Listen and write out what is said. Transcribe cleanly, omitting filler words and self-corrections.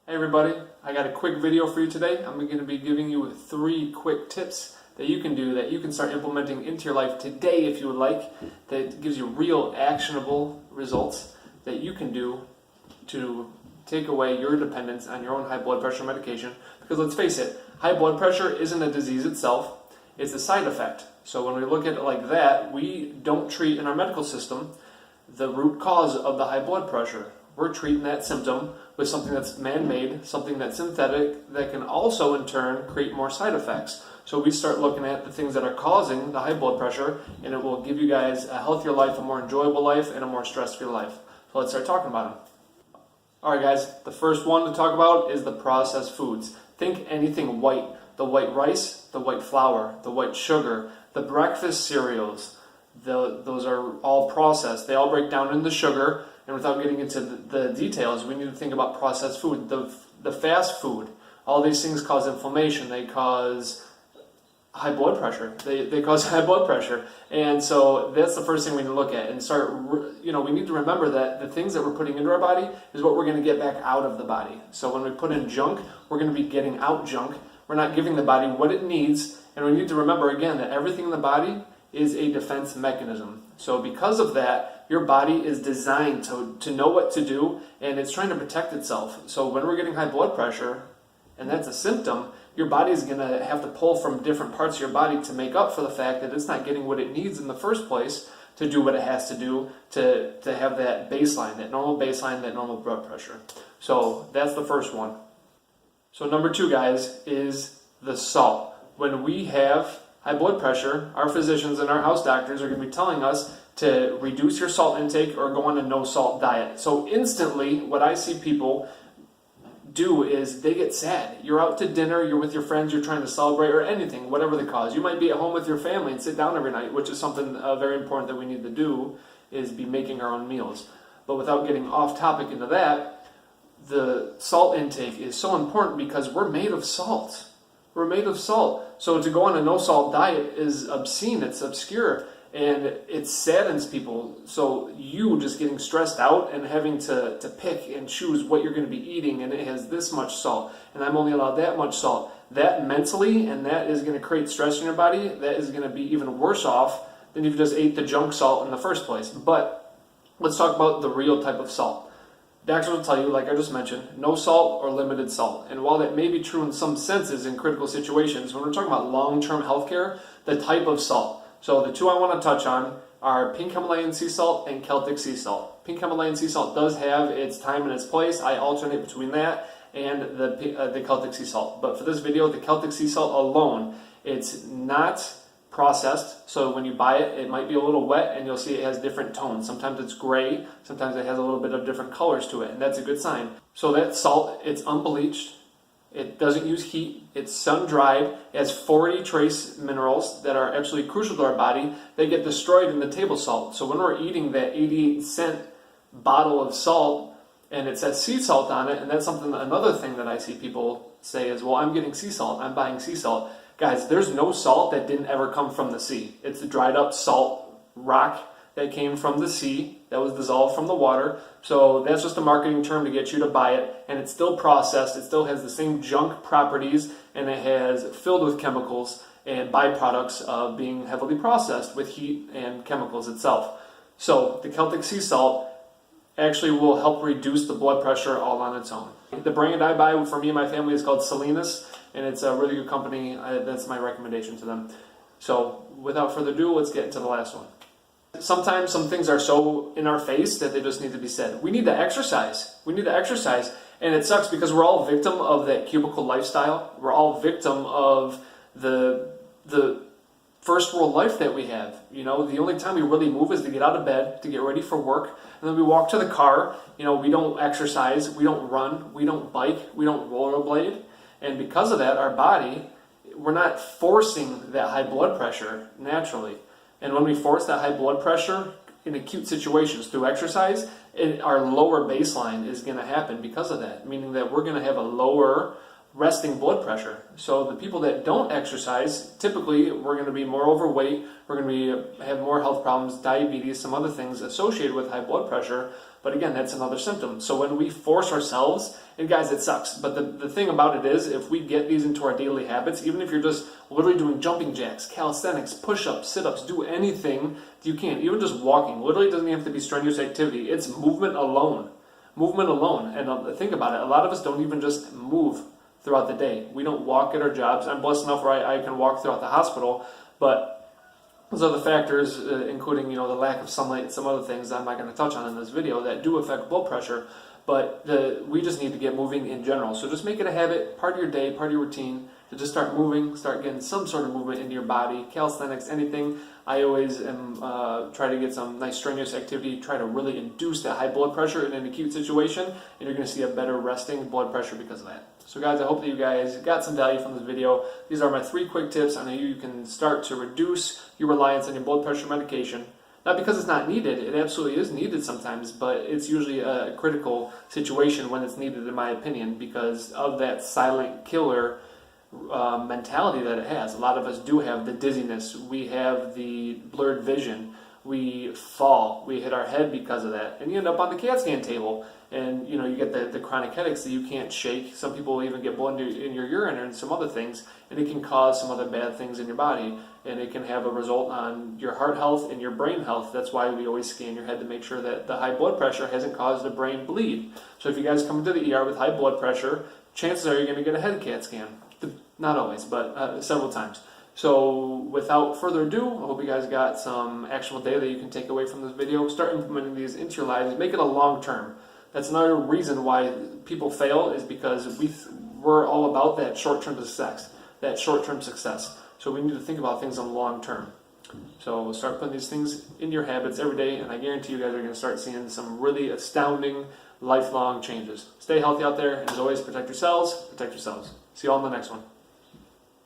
Hey everybody, I got a quick video for you today. I'm going to be giving you 3 quick tips that you can do that you can start implementing into your life today if you would like, that gives you real actionable results that you can do to take away your dependence on your own high blood pressure medication. Because let's face it, high blood pressure isn't a disease itself, it's a side effect. So when we look at it like that, we don't treat in our medical system the root cause of the high blood pressure. We're treating that symptom with something that's man-made, something that's synthetic, that can also in turn create more side effects. So we start looking at the things that are causing the high blood pressure, and it will give you guys a healthier life, a more enjoyable life, and a more stress-free life. So let's start talking about them. Alright guys, the first one to talk about is the processed foods. Think anything white. The white rice, the white flour, the white sugar, the breakfast cereals. Those are all processed. They all break down into sugar. And without getting into the details, we need to think about processed food. The fast food, all these things cause inflammation. They cause high blood pressure. They cause high blood pressure. And so that's the first thing we need to look at and start, we need to remember that the things that we're putting into our body is what we're going to get back out of the body. So when we put in junk, we're going to be getting out junk. We're not giving the body what it needs. And we need to remember again that everything in the body is a defense mechanism. So because of that, your body is designed to know what to do, and it's trying to protect itself. So when we're getting high blood pressure, and that's a symptom, your body is going to have to pull from different parts of your body to make up for the fact that it's not getting what it needs in the first place to do what it has to do to have that baseline, that normal baseline, that normal blood pressure. So that's the first one. So number 2, guys, is the salt. When we have high blood pressure, our physicians and our house doctors are going to be telling us to reduce your salt intake or go on a no salt diet. So instantly, what I see people do is they get sad. You're out to dinner, you're with your friends, you're trying to celebrate or anything, whatever the cause. You might be at home with your family and sit down every night, which is something very important that we need to do, is be making our own meals. But without getting off topic into that, the salt intake is so important because we're made of salt. We're made of salt. So to go on a no salt diet is obscene, it's obscure, and it saddens people. So you just getting stressed out and having to pick and choose what you're going to be eating, and it has this much salt, and I'm only allowed that much salt. That mentally, and that is going to create stress in your body, that is going to be even worse off than if you just ate the junk salt in the first place. But let's talk about the real type of salt. Doctors will tell you, like I just mentioned, no salt or limited salt. And while that may be true in some senses in critical situations, when we're talking about long-term healthcare, the type of salt. So the 2 I want to touch on are pink Himalayan sea salt and Celtic sea salt. Pink Himalayan sea salt does have its time and its place. I alternate between that and the Celtic sea salt. But for this video, the Celtic sea salt alone, it's not processed, so when you buy it, it might be a little wet and you'll see it has different tones. Sometimes it's gray, sometimes it has a little bit of different colors to it, and that's a good sign. So that salt, it's unbleached, it doesn't use heat, it's sun-dried, it has 40 trace minerals that are absolutely crucial to our body. They get destroyed in the table salt. So when we're eating that 88-cent bottle of salt, and it says sea salt on it, and that's another thing that I see people say is, well, I'm getting sea salt, I'm buying sea salt. Guys, there's no salt that didn't ever come from the sea. It's the dried up salt rock that came from the sea that was dissolved from the water. So that's just a marketing term to get you to buy it. And it's still processed. It still has the same junk properties, and it has filled with chemicals and byproducts of being heavily processed with heat and chemicals itself. So the Celtic sea salt actually will help reduce the blood pressure all on its own. The brand I buy for me and my family is called Salinas, and it's a really good company. That's my recommendation to them. So without further ado, let's get into the last one. Sometimes some things are so in our face that they just need to be said. We need to exercise. We need to exercise. And it sucks because we're all victim of that cubicle lifestyle. We're all victim of the first world life that we have. The only time we really move is to get out of bed, to get ready for work, and then we walk to the car. We don't exercise, we don't run, we don't bike, we don't rollerblade. And because of that, our body, we're not forcing that high blood pressure naturally. And when we force that high blood pressure in acute situations through exercise, our lower baseline is going to happen because of that, meaning that we're going to have a lower resting blood pressure. So the people that don't exercise, typically we're going to be more overweight, we're going to have more health problems, diabetes, some other things associated with high blood pressure. But again, that's another symptom. So when we force ourselves, and guys, it sucks. But the thing about it is, if we get these into our daily habits, even if you're just literally doing jumping jacks, calisthenics, push-ups, sit-ups, do anything you can, even just walking, literally doesn't have to be strenuous activity. It's movement alone. Movement alone. And think about it. A lot of us don't even just move throughout the day. We don't walk at our jobs. I'm blessed enough where I can walk throughout the hospital, but those other factors, including the lack of sunlight and some other things I'm not going to touch on in this video that do affect blood pressure. But we just need to get moving in general. So just make it a habit, part of your day, part of your routine, to just start moving, start getting some sort of movement into your body, calisthenics, anything. I always am try to get some nice strenuous activity, try to really induce that high blood pressure in an acute situation, and you're going to see a better resting blood pressure because of that. So guys, I hope that you guys got some value from this video. These are my 3 quick tips on how you can start to reduce your reliance on your blood pressure medication. Not because it's not needed, it absolutely is needed sometimes, but it's usually a critical situation when it's needed, in my opinion, because of that silent killer mentality that it has. A lot of us do have the dizziness, we have the blurred vision, we fall, we hit our head because of that, and you end up on the CAT scan table, and you get the chronic headaches that you can't shake. Some people even get blood in your urine and some other things, and it can cause some other bad things in your body, and it can have a result on your heart health and your brain health. That's why we always scan your head to make sure that the high blood pressure hasn't caused the brain bleed. So if you guys come into the ER with high blood pressure, chances are you're going to get a head CAT scan. Not always, but several times. So without further ado, I hope you guys got some actionable data that you can take away from this video. Start implementing these into your lives. Make it a long term. That's another reason why people fail, is because we're all about that short-term success. So we need to think about things on the long term. So start putting these things in your habits every day, and I guarantee you guys are going to start seeing some really astounding, lifelong changes. Stay healthy out there, and as always, protect yourselves. See you all in the next one.